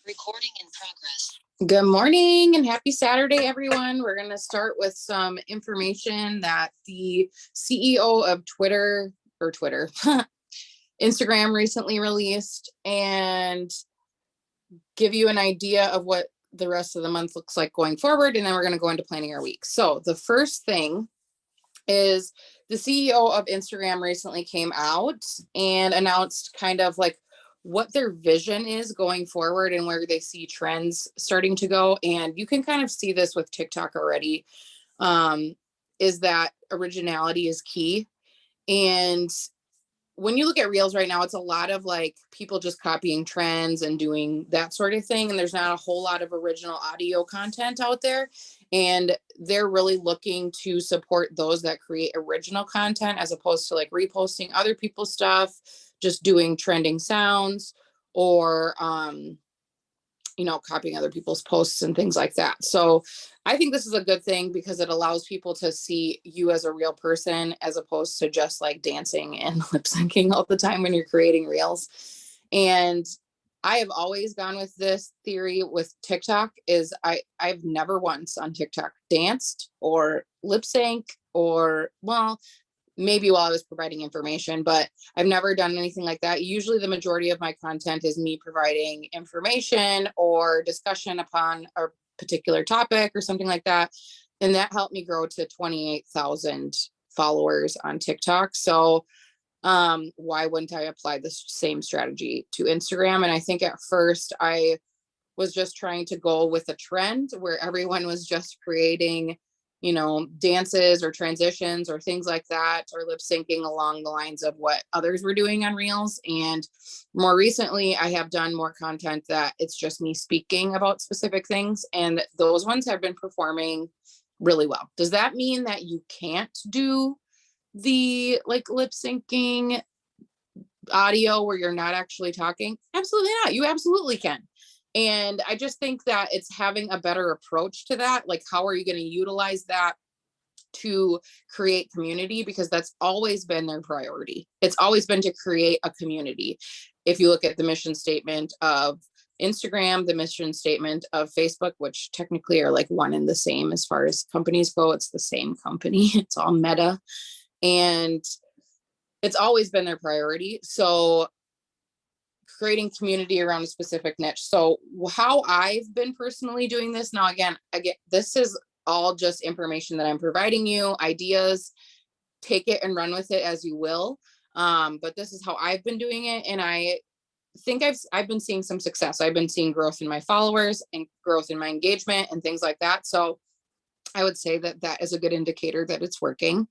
Recording in progress. Good morning and happy Saturday, everyone. We're going to start with some information that the CEO of Instagram recently released and give you an idea of what the rest of the month looks like going forward. And then we're going to go into planning our week. So the first thing is the CEO of Instagram recently came out and announced kind of like what their vision is going forward and where they see trends starting to go. And you can kind of see this with TikTok already, is that originality is key. And when you look at Reels right now, it's a lot of like people just copying trends and doing that sort of thing. And there's not a whole lot of original audio content out there. And they're really looking to support those that create original content as opposed to like reposting other people's stuff, just doing trending sounds or, copying other people's posts and things like that. So I think this is a good thing because it allows people to see you as a real person as opposed to just like dancing and lip syncing all the time when you're creating reels. And I have always gone with this theory with TikTok is I've never once on TikTok danced or lip sync or maybe while I was providing information, but I've never done anything like that. Usually the majority of my content is me providing information or discussion upon a particular topic or something like that. And that helped me grow to 28,000 followers on TikTok. So why wouldn't I apply the same strategy to Instagram? And I think at first I was just trying to go with a trend where everyone was just creating dances or transitions or things like that, or lip syncing along the lines of what others were doing on Reels. And more recently, I have done more content that it's just me speaking about specific things. And those ones have been performing really well. Does that mean that you can't do the like lip syncing audio where you're not actually talking? Absolutely not. You absolutely can. And I just think that it's having a better approach to that. Like, how are you going to utilize that to create community? Because that's always been their priority. It's always been to create a community. If you look at the mission statement of Instagram, the mission statement of Facebook, which technically are like one and the same as far as companies go, it's the same company. It's all Meta. And it's always been their priority. So creating community around a specific niche. So how I've been personally doing this now, again, this is all just information that I'm providing you, ideas, take it and run with it as you will. But this is how I've been doing it. And I think I've been seeing some success. I've been seeing growth in my followers and growth in my engagement and things like that. So I would say that that is a good indicator that it's working.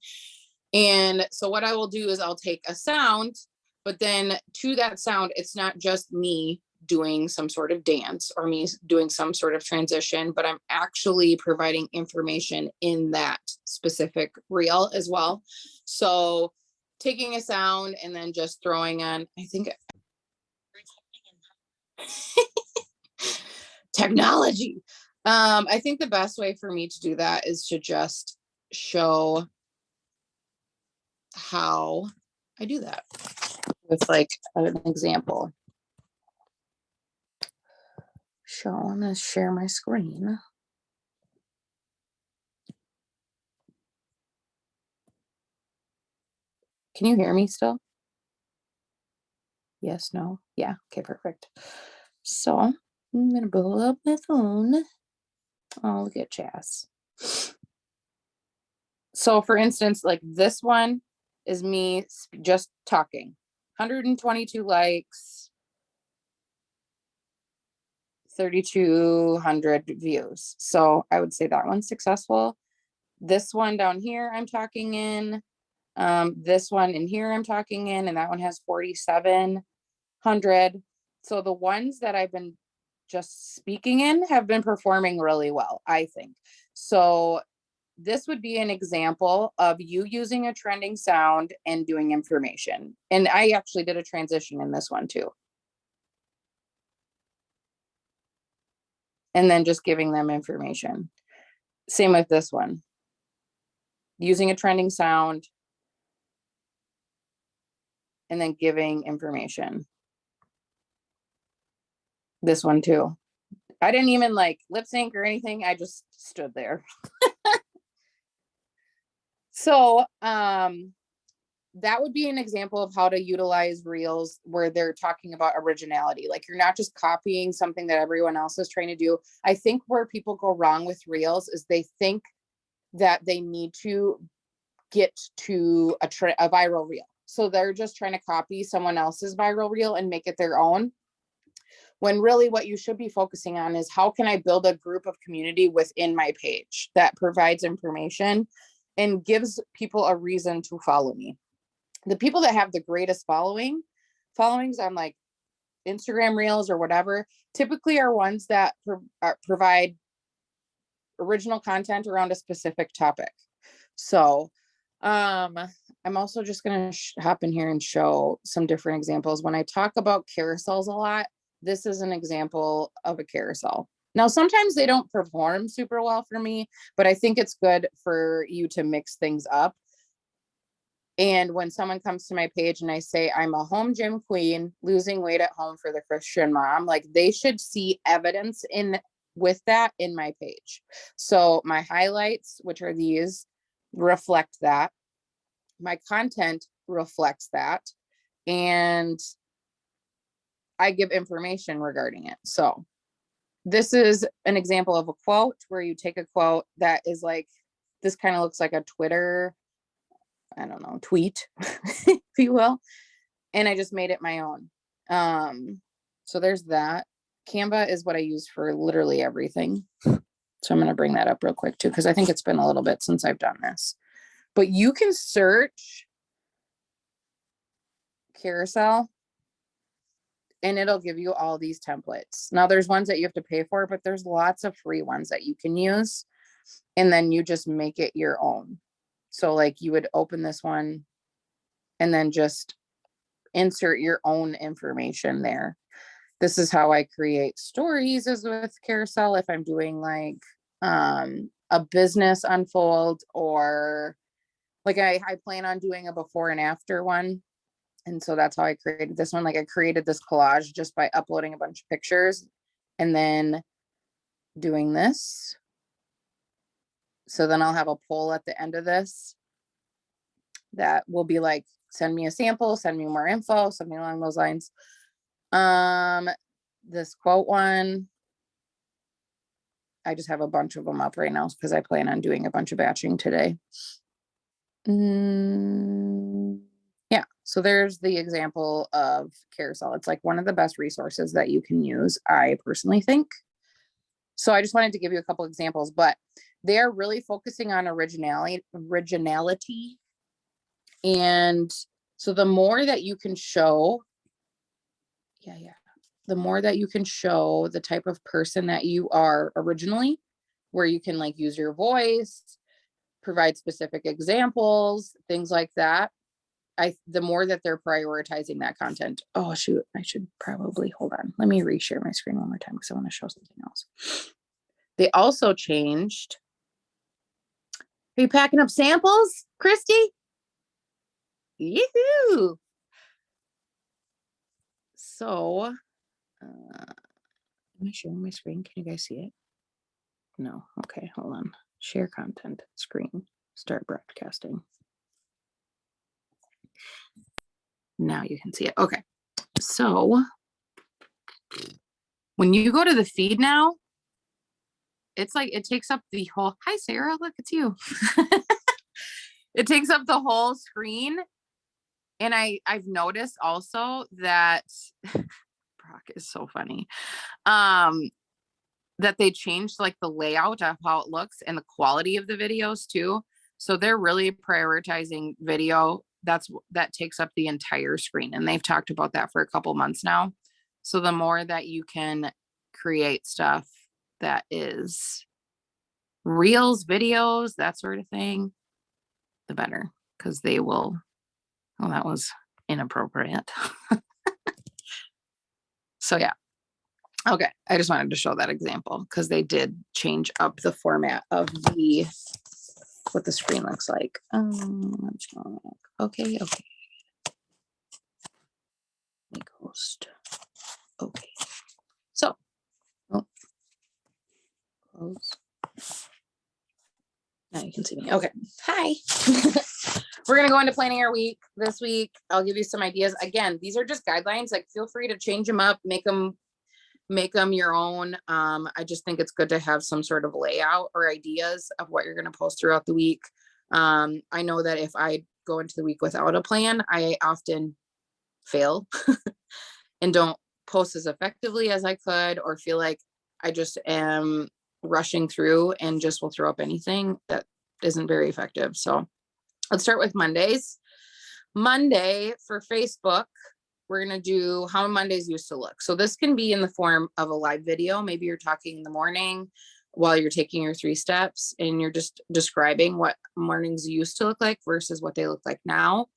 And so what I will do is I'll take a sound, but then to that sound, it's not just me doing some sort of dance or me doing some sort of transition, but I'm actually providing information in that specific reel as well. So taking a sound and then just throwing on, I think technology. I think the best way for me to do that is to just show how I do that with like an example. I'm going to share my screen. Can you hear me still? Yes, no? Yeah. Okay, perfect. So I'm going to pull up my phone. Oh, look at Chas. So for instance, like this one is me just talking. 122 likes, 3,200 views. So I would say that one's successful. This one down here, I'm talking in. This one in here, I'm talking in, and that one has 4,700. So the ones that I've been just speaking in have been performing really well, I think. So this would be an example of you using a trending sound and doing information. And I actually did a transition in this one too. And then just giving them information. Same with this one. Using a trending sound and then giving information. This one too. I didn't even like lip sync or anything. I just stood there. So, that would be an example of how to utilize reels where they're talking about originality. Like you're not just copying something that everyone else is trying to do. I think where people go wrong with reels is they think that they need to get to a viral reel. So they're just trying to copy someone else's viral reel and make it their own. When really what you should be focusing on is how can I build a group of community within my page that provides information and gives people a reason to follow me. The people that have the greatest followings on like Instagram reels or whatever, typically are ones that provide original content around a specific topic. So I'm also just going to hop in here and show some different examples. When I talk about carousels a lot, this is an example of a carousel. Now, sometimes they don't perform super well for me, but I think it's good for you to mix things up. And when someone comes to my page and I say, I'm a home gym queen, losing weight at home for the Christian mom, like they should see evidence with that in my page. So my highlights, which are these, reflect that. My content reflects that. And I give information regarding it. So this is an example of a quote where you take a quote that is like, this kind of looks like a Twitter, I don't know, tweet, if you will. And I just made it my own. So there's that. Canva is what I use for literally everything. So I'm going to bring that up real quick too, because I think it's been a little bit since I've done this. But you can search carousel and it'll give you all these templates. Now there's ones that you have to pay for, but there's lots of free ones that you can use. And then you just make it your own. So like you would open this one and then just insert your own information there. This is how I create stories is with carousel. If I'm doing like a business unfold, or like I plan on doing a before and after one. And so that's how I created this one. Like I created this collage just by uploading a bunch of pictures and then doing this. So then I'll have a poll at the end of this that will be like, send me a sample, send me more info, something along those lines. This quote one, I just have a bunch of them up right now because I plan on doing a bunch of batching today. Yeah, so there's the example of carousel. It's like one of the best resources that you can use, I personally think. So I just wanted to give you a couple examples, but they're really focusing on originality. And so the more that you can show, the more that you can show the type of person that you are originally, where you can like use your voice, provide specific examples, things like that. The more that they're prioritizing that content. Oh shoot, I should probably, hold on. Let me reshare my screen one more time because I want to show something else. They also changed. Are you packing up samples, Christy? Yoo-hoo! So, am I sharing my screen? Can you guys see it? No. Okay, hold on. Share content, screen, start broadcasting. Now you can see it. Okay. So when you go to the feed now, it's like it takes up the whole, hi Sarah, look, it's you. It takes up the whole screen. And I've noticed also that Brock is so funny. That they changed like the layout of how it looks and the quality of the videos too. So they're really prioritizing video. That takes up the entire screen. And they've talked about that for a couple months now. So the more that you can create stuff that is reels, videos, that sort of thing, the better, because they will, oh, that was inappropriate. So yeah. Okay, I just wanted to show that example because they did change up the format of what the screen looks like. Okay. Ghost. Okay. So, oh, Now you can see me. Okay. Hi. We're going to go into planning our week this week. I'll give you some ideas. Again, these are just guidelines. Like, feel free to change them up, make them your own. I just think it's good to have some sort of layout or ideas of what you're going to post throughout the week. I know that if I go into the week without a plan, I often fail and don't post as effectively as I could, or feel like I just am rushing through and just will throw up anything that isn't very effective. So let's start with Mondays. Monday for Facebook, we're going to do how Mondays used to look. So this can be in the form of a live video. Maybe you're talking in the morning while you're taking your 3 steps and you're just describing what mornings used to look like versus what they look like now.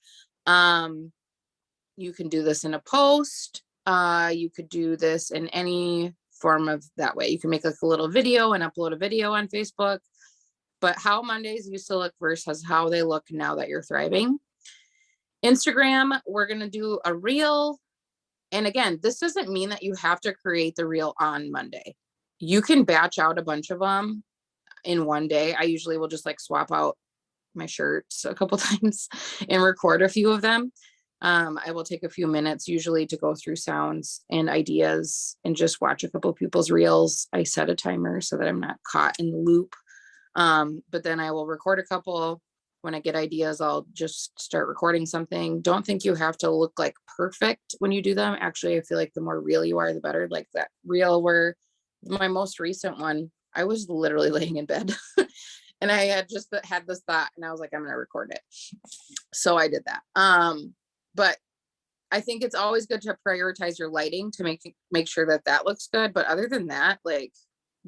You can do this in a post. You could do this in any form of that way. You can make like a little video and upload a video on Facebook, but how Mondays used to look versus how they look now that you're thriving. Instagram, we're going to do a reel. And again, this doesn't mean that you have to create the reel on Monday. You can batch out a bunch of them in one day. I usually will just like swap out my shirts a couple times and record a few of them. I will take a few minutes usually to go through sounds and ideas and just watch a couple of people's reels. I set a timer so that I'm not caught in the loop. But then I will record a couple. When I get ideas, I'll just start recording something. Don't think you have to look like perfect when you do them. Actually, I feel like the more real you are, the better. Like that reel where my most recent one, I was literally laying in bed and I had just had this thought and I was like, I'm going to record it. So I did that. But I think it's always good to prioritize your lighting to make sure that that looks good. But other than that, like,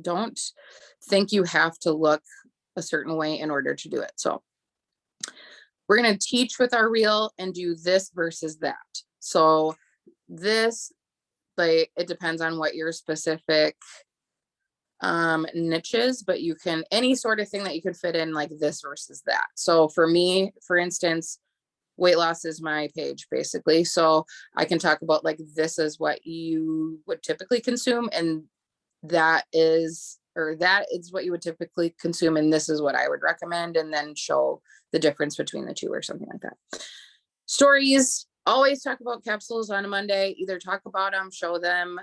don't think you have to look a certain way in order to do it. So we're going to teach with our reel and do this versus that. So this, like, it depends on what your specific niches, but you can, any sort of thing that you could fit in like this versus that. So for me, for instance, weight loss is my page basically. So I can talk about like, this is what you would typically consume. And that is what you would typically consume. And this is what I would recommend. And then show the difference between the two or something like that. Stories, always talk about capsules on a Monday, either talk about them, show them,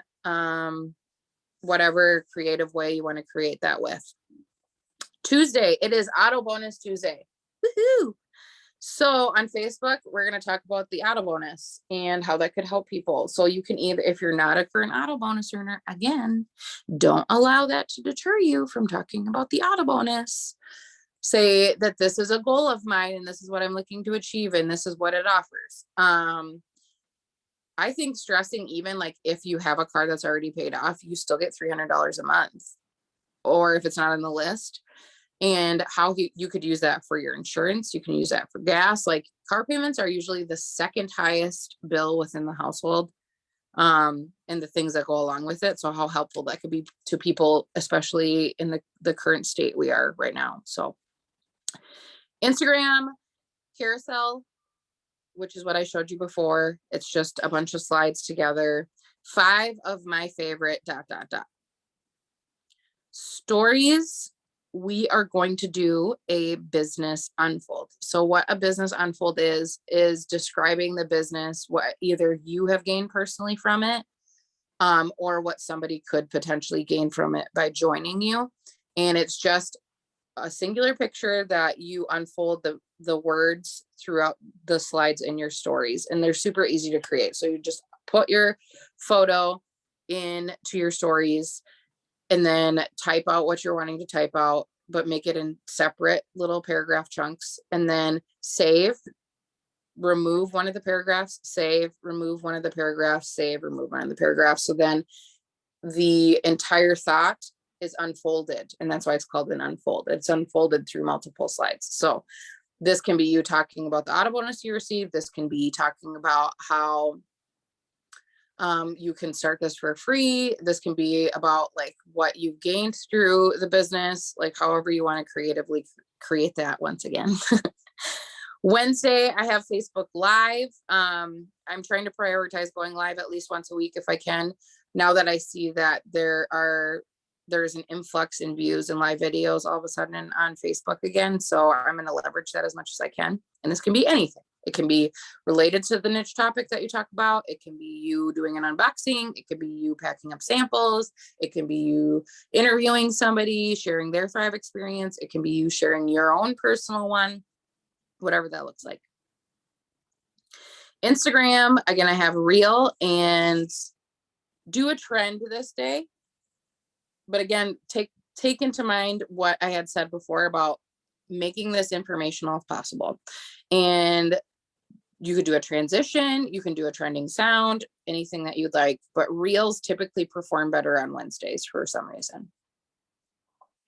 whatever creative way you want to create that with. Tuesday, it is Auto Bonus Tuesday. Woohoo! So on Facebook, we're going to talk about the auto bonus and how that could help people. So you can either, if you're not a current auto bonus earner, again, don't allow that to deter you from talking about the auto bonus. Say that this is a goal of mine and this is what I'm looking to achieve and this is what it offers. I think stressing, even like if you have a car that's already paid off, you still get $300 a month, or if it's not on the list. And how you could use that for your insurance. You can use that for gas. Like, car payments are usually the second highest bill within the household, and the things that go along with it. So how helpful that could be to people, especially in the current state we are right now. So Instagram carousel, which is what I showed you before. It's just a bunch of slides together. 5 of my favorite ... Stories. We are going to do a business unfold. So what a business unfold is describing the business, what either you have gained personally from it, or what somebody could potentially gain from it by joining you. And it's just a singular picture that you unfold the words throughout the slides in your stories. And they're super easy to create. So you just put your photo into your stories and then type out what you're wanting to type out, but make it in separate little paragraph chunks, and then save, remove one of the paragraphs, save, remove one of the paragraphs, save, remove one of the paragraphs. So then the entire thought is unfolded. And that's why it's called an unfold. It's unfolded through multiple slides. So this can be you talking about the auto bonus you received. This can be talking about how you can start this for free. This can be about like what you've gained through the business, like however you want to creatively create that once again. Wednesday, I have Facebook Live. I'm trying to prioritize going live at least once a week if I can. Now that I see that there are there's an influx in views and live videos all of a sudden on Facebook again. So I'm going to leverage that as much as I can. And this can be anything. It can be related to the niche topic that you talk about. It can be you doing an unboxing. It could be you packing up samples. It can be you interviewing somebody, sharing their Thrive experience. It can be you sharing your own personal one, whatever that looks like. Instagram, again, I have reel and do a trend this day. But again, take into mind what I had said before about making this informational if possible. And you could do a transition, you can do a trending sound, anything that you'd like, but reels typically perform better on Wednesdays for some reason.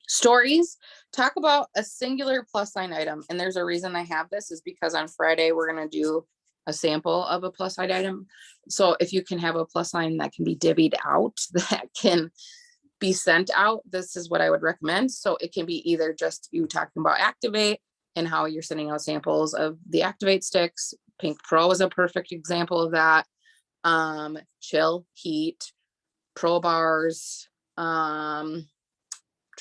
Stories, talk about a singular plus sign item. And there's a reason I have this is because on Friday, we're going to do a sample of a plus sign item. So if you can have a plus sign that can be divvied out, that can be sent out, this is what I would recommend. So it can be either just you talking about Activate and how you're sending out samples of the Activate sticks. Pink Pro is a perfect example of that. Chill, Heat, Pro Bars. Trying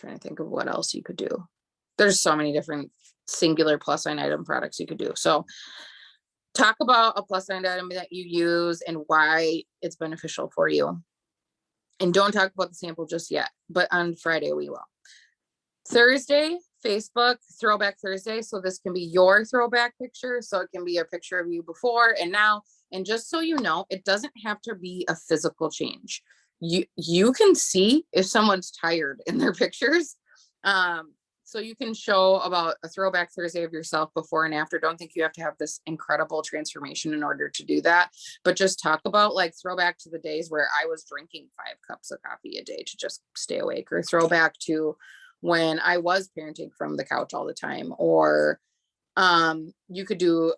to think of what else you could do. There's so many different singular plus sign item products you could do. So talk about a plus sign item that you use and why it's beneficial for you. And don't talk about the sample just yet, but on Friday we will. Thursday, Facebook Throwback Thursday. So this can be your throwback picture. So it can be a picture of you before and now. And just so you know, it doesn't have to be a physical change. You can see if someone's tired in their pictures. So you can show about a throwback Thursday of yourself before and after. Don't think you have to have this incredible transformation in order to do that, but just talk about like throwback to the days where I was drinking 5 cups of coffee a day to just stay awake, or throwback to when I was parenting from the couch all the time. Or you could do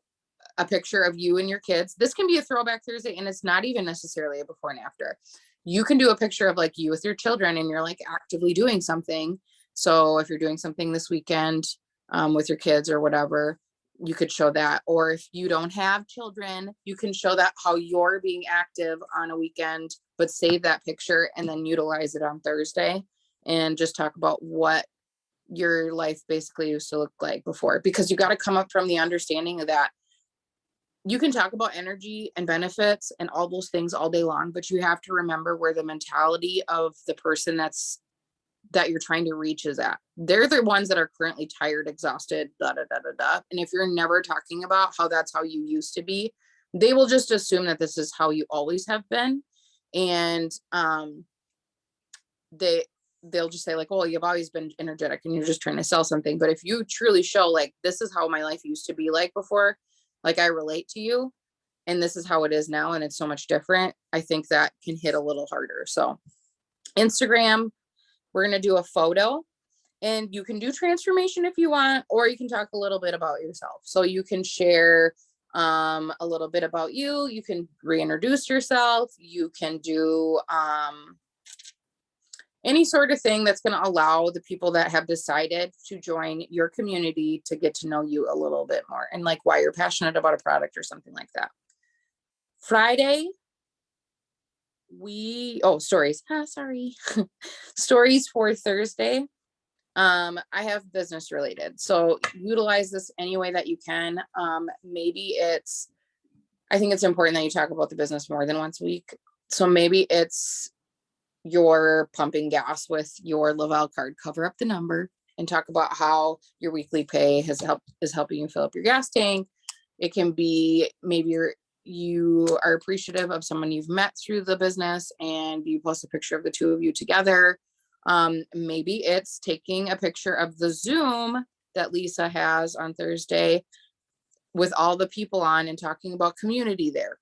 a picture of you and your kids. This can be a throwback Thursday, and it's not even necessarily a before and after. You can do a picture of like you with your children and you're like actively doing something. So if you're doing something this weekend with your kids or whatever, you could show that. Or if you don't have children, you can show that how you're being active on a weekend, but save that picture and then utilize it on Thursday and just talk about what your life basically used to look like before. Because you got to come up from the understanding of that. You can talk about energy and benefits and all those things all day long, but you have to remember where the mentality of the person that you're trying to reach is at. They're the ones that are currently tired, exhausted, da, da, da, da, da. And if you're never talking about how that's how you used to be, they will just assume that this is how you always have been. And they'll just say like, oh, you've always been energetic and you're just trying to sell something. But if you truly show like, this is how my life used to be like before, like I relate to you and this is how it is now and it's so much different, I think that can hit a little harder. So Instagram, we're going to do a photo and you can do transformation if you want, or you can talk a little bit about yourself. So you can share a little bit about you. You can reintroduce yourself. You can do any sort of thing that's going to allow the people that have decided to join your community to get to know you a little bit more and like why you're passionate about a product or something like that. Friday, stories. Sorry. Stories for Thursday. I have business related. So utilize this any way that you can. I think it's important that you talk about the business more than once a week. So maybe it's you're pumping gas with your Lavelle card, cover up the number and talk about how your weekly pay is helping you fill up your gas tank. It can be maybe you are appreciative of someone you've met through the business and you post a picture of the two of you together. Maybe it's taking a picture of the Zoom that Lisa has on Thursday with all the people on and talking about community there.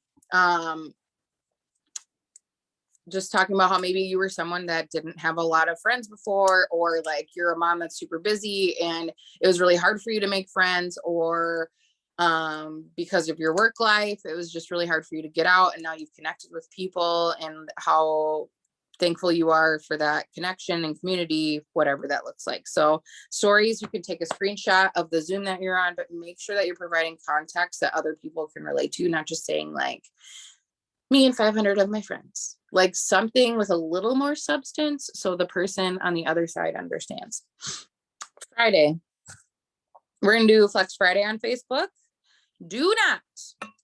Just talking about how maybe you were someone that didn't have a lot of friends before, or like you're a mom that's super busy and it was really hard for you to make friends, or because of your work life, it was just really hard for you to get out, and now you've connected with people and how thankful you are for that connection and community, whatever that looks like. So stories, you can take a screenshot of the Zoom that you're on, but make sure that you're providing context that other people can relate to, not just saying like me and 500 of my friends. like something with a little more substance so the person on the other side understands. Friday, we're going to do Flex Friday on Facebook. Do not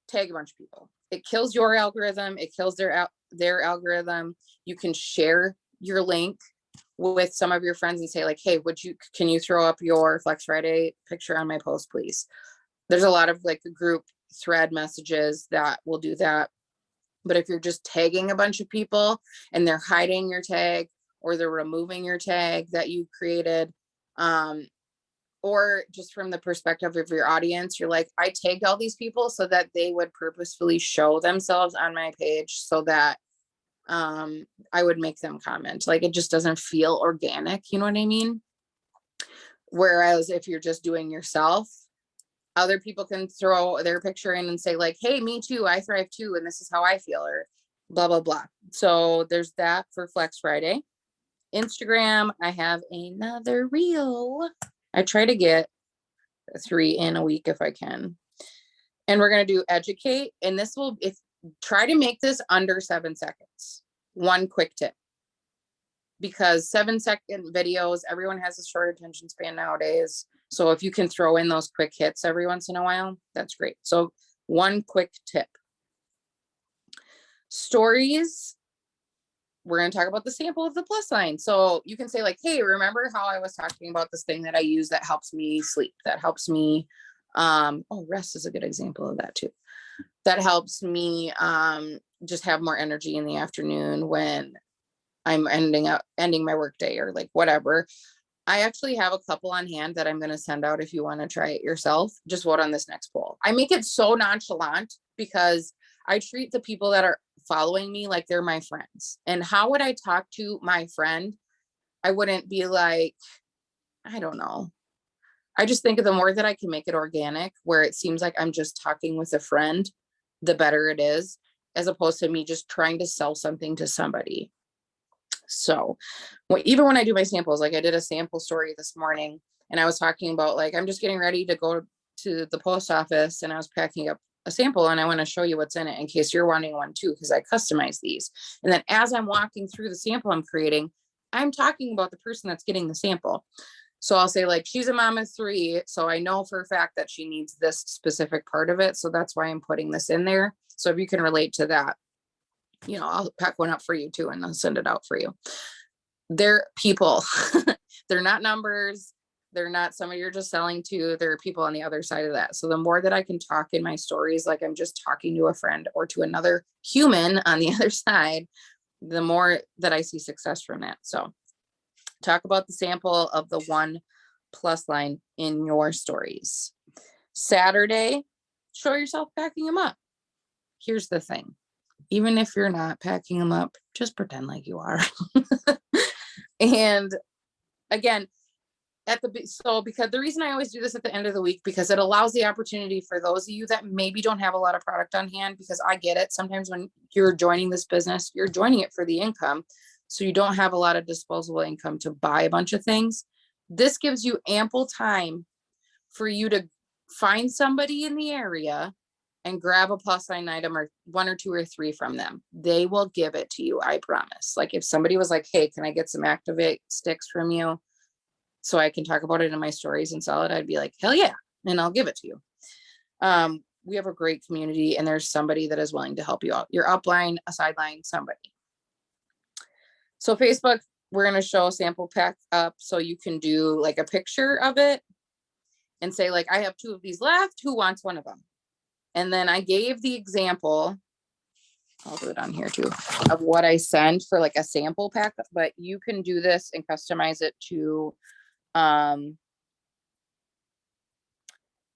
tag a bunch of people. It kills your algorithm. It kills their algorithm. You can share your link with some of your friends and say like, hey, can you throw up your Flex Friday picture on my post, please? There's a lot of like group thread messages that will do that. But if you're just tagging a bunch of people and they're hiding your tag or they're removing your tag that you created, or just from the perspective of your audience, you're like, I tagged all these people so that they would purposefully show themselves on my page so that I would make them comment. Like, it just doesn't feel organic. You know what I mean? Whereas if you're just doing yourself, other people can throw their picture in and say like, hey, me too, I thrive too, and this is how I feel, or blah, blah, blah. So there's that for Flex Friday. Instagram, I have another reel. I try to get 3 in a week if I can. And we're going to do educate. And this will, try to make this under 7 seconds. One quick tip. Because 7-second videos, everyone has a short attention span nowadays. So if you can throw in those quick hits every once in a while, that's great. So one quick tip. Stories. We're going to talk about the sample of the plus sign. So you can say like, hey, remember how I was talking about this thing that I use that helps me sleep, that helps me, rest is a good example of that too. That helps me just have more energy in the afternoon when I'm ending my work day or like whatever. I actually have a couple on hand that I'm going to send out if you want to try it yourself. Just vote on this next poll. I make it so nonchalant because I treat the people that are following me like they're my friends. And how would I talk to my friend? I wouldn't be like, I don't know. I just think the more that I can make it organic, where it seems like I'm just talking with a friend, the better it is, as opposed to me just trying to sell something to somebody. So even when I do my samples, like I did a sample story this morning and I was talking about like, I'm just getting ready to go to the post office and I was packing up a sample and I want to show you what's in it in case you're wanting one too, because I customize these. And then as I'm walking through the sample I'm creating, I'm talking about the person that's getting the sample. So I'll say like, she's a mom of 3. So I know for a fact that she needs this specific part of it. So that's why I'm putting this in there. So if you can relate to that, I'll pack one up for you too, and I'll send it out for you. They're people. They're not numbers. They're not somebody you're just selling to. There are people on the other side of that. So the more that I can talk in my stories, like I'm just talking to a friend or to another human on the other side, the more that I see success from that. So talk about the sample of the 1 plus line in your stories. Saturday, show yourself packing them up. Here's the thing. Even if you're not packing them up, just pretend like you are. And again, because the reason I always do this at the end of the week, because it allows the opportunity for those of you that maybe don't have a lot of product on hand, because I get it. Sometimes when you're joining this business, you're joining it for the income. So you don't have a lot of disposable income to buy a bunch of things. This gives you ample time for you to find somebody in the area and grab a plus sign item or 1 or 2 or 3 from them. They will give it to you. I promise. Like if somebody was like, hey, can I get some Activate sticks from you so I can talk about it in my stories and sell it? I'd be like, hell yeah. And I'll give it to you. We have a great community and there's somebody that is willing to help you out. Your upline, a sideline, somebody. So Facebook, we're going to show a sample pack up so you can do like a picture of it and say like, I have 2 of these left. Who wants one of them? And then I gave the example, I'll do it on here too, of what I send for like a sample pack, but you can do this and customize it to,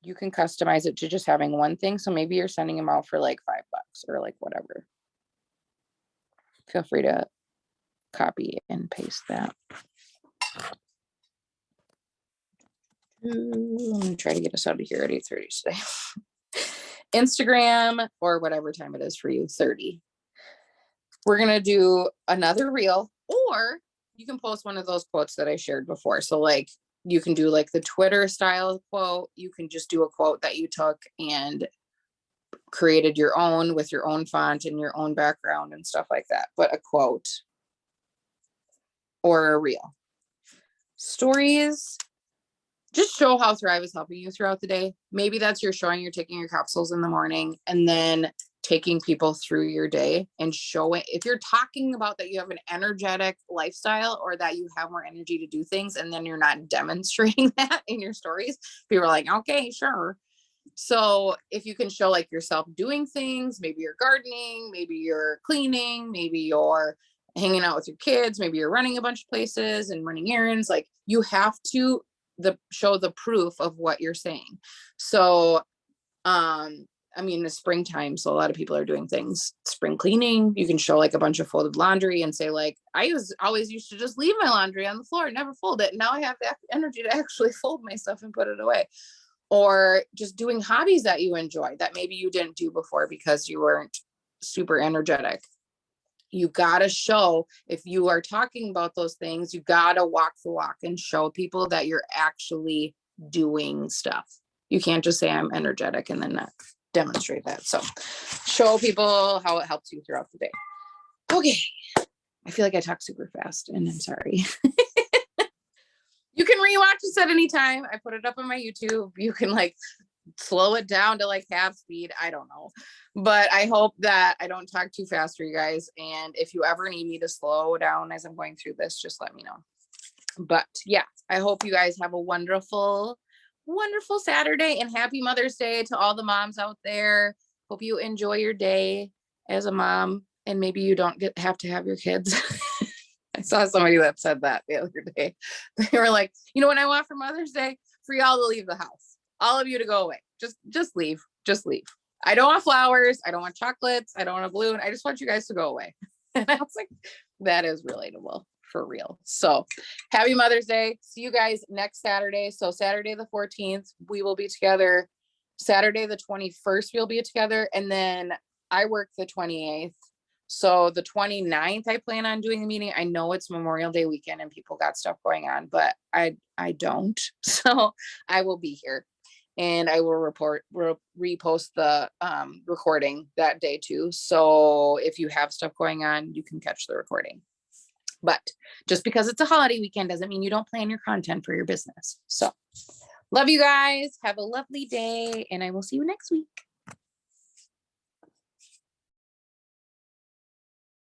you can customize it to just having one thing. So maybe you're sending them out for like $5 or like whatever. Feel free to copy and paste that. I'm gonna try to get us out of here at 8:30 today. Instagram or whatever time it is for you, 30. We're going to do another reel, or you can post one of those quotes that I shared before. So like you can do like the Twitter style quote. You can just do a quote that you took and created your own with your own font and your own background and stuff like that, but a quote or a reel. Stories just show how Thrive is helping you throughout the day. Maybe that's you're showing you're taking your capsules in the morning and then taking people through your day and showing if you're talking about that you have an energetic lifestyle or that you have more energy to do things and then you're not demonstrating that in your stories, people are like, okay, sure. So if you can show like yourself doing things, maybe you're gardening, maybe you're cleaning, maybe you're hanging out with your kids, maybe you're running a bunch of places and running errands, like you have to show the proof of what you're saying. So I mean, it's springtime, so a lot of people are doing things. Spring cleaning, you can show like a bunch of folded laundry and say like, always used to just leave my laundry on the floor, never fold it. Now I have the energy to actually fold my stuff and put it away. Or just doing hobbies that you enjoy that maybe you didn't do before because you weren't super energetic. You gotta show, if you are talking about those things, you gotta walk the walk and show people that you're actually doing stuff. You can't just say I'm energetic and then not demonstrate that. So show people how it helps you throughout the day. Okay. I feel like I talk super fast and I'm sorry. You can rewatch this at any time. I put it up on my YouTube. You can like slow it down to like half speed. I don't know. But I hope that I don't talk too fast for you guys. And if you ever need me to slow down as I'm going through this, just let me know. But yeah, I hope you guys have a wonderful, wonderful Saturday and happy Mother's Day to all the moms out there. Hope you enjoy your day as a mom and maybe you don't have to have your kids. I saw somebody that said that the other day. They were like, you know what I want for Mother's Day? For y'all to leave the house. All of you to go away. Just leave. Just leave. I don't want flowers. I don't want chocolates. I don't want a balloon. I just want you guys to go away. And I was like, that is relatable for real. So happy Mother's Day. See you guys next Saturday. So Saturday the 14th, we will be together. Saturday the 21st, we'll be together. And then I work the 28th. So the 29th, I plan on doing a meeting. I know it's Memorial Day weekend and people got stuff going on, but I don't. So I will be here and I will repost the recording that day too. So if you have stuff going on, you can catch the recording. But just because it's a holiday weekend doesn't mean you don't plan your content for your business. So love you guys. Have a lovely day and I will see you next week.